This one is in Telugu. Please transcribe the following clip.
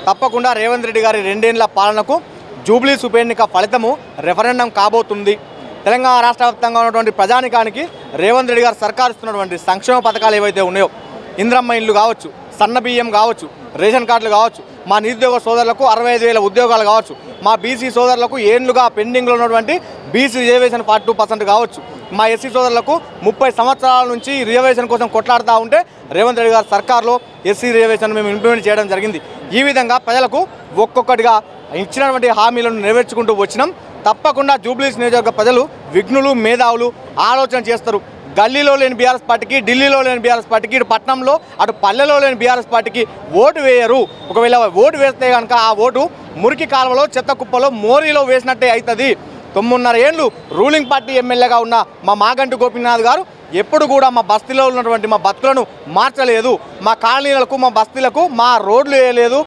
తప్పకుండా రేవంత్ రెడ్డి గారి 2 ఏళ్ల పాలనకు జూబ్లీస్ ఉప ఎన్నిక ఫలితము రెఫరెండం కాబోతుంది. తెలంగాణ రాష్ట్ర వ్యాప్తంగా ఉన్నటువంటి ప్రజానికానికి రేవంత్ రెడ్డి గారు సర్కారు ఇస్తున్నటువంటి సంక్షేమ పథకాలు ఏవైతే ఉన్నాయో, ఇంద్రమ్మ ఇల్లు కావచ్చు, సన్న బియ్యం కావచ్చు, రేషన్ కార్డులు కావచ్చు, మా నిరుద్యోగ సోదరులకు 65,000 ఉద్యోగాలు కావచ్చు, మా బీసీ సోదరులకు ఏళ్లుగా పెండింగ్లో ఉన్నటువంటి బీసీ రిజర్వేషన్ 42% కావచ్చు, మా ఎస్సీ సోదరులకు 30 సంవత్సరాల నుంచి రిజర్వేషన్ కోసం కొట్లాడుతూ ఉంటే రేవంత్ రెడ్డి గారి సర్కార్లో ఎస్సీ రిజర్వేషన్ మేము ఇంప్లిమెంట్ చేయడం జరిగింది. ఈ విధంగా ప్రజలకు ఒక్కొక్కటిగా ఇచ్చినటువంటి హామీలను నెరవేర్చుకుంటూ వచ్చినాం. తప్పకుండా జూబ్లీస్ నియోజకవర్గ ప్రజలు విఘ్నులు, మేధావులు ఆలోచన చేస్తారు. గల్లీలో లేని బీఆర్ఎస్ పార్టీకి, ఢిల్లీలో లేని బీఆర్ఎస్ పార్టీకి, ఇటు పట్టణంలో అటు పల్లెలో లేని బీఆర్ఎస్ పార్టీకి ఓటు వేయరు. ఒకవేళ ఓటు వేస్తే కనుక ఆ ఓటు మురికి కాలువలో, చెత్త కుప్పలో, మోరీలో వేసినట్టే అవుతుంది. 9.5 ఏళ్ళు రూలింగ్ పార్టీ ఎమ్మెల్యేగా ఉన్న మా మాగంటి గోపీనాథ్ గారు ఎప్పుడు కూడా మా బస్తీలో ఉన్నటువంటి మా బతుకులను మార్చలేదు. మా కాలనీలకు, మా బస్తీలకు మా రోడ్లు వేయలేదు,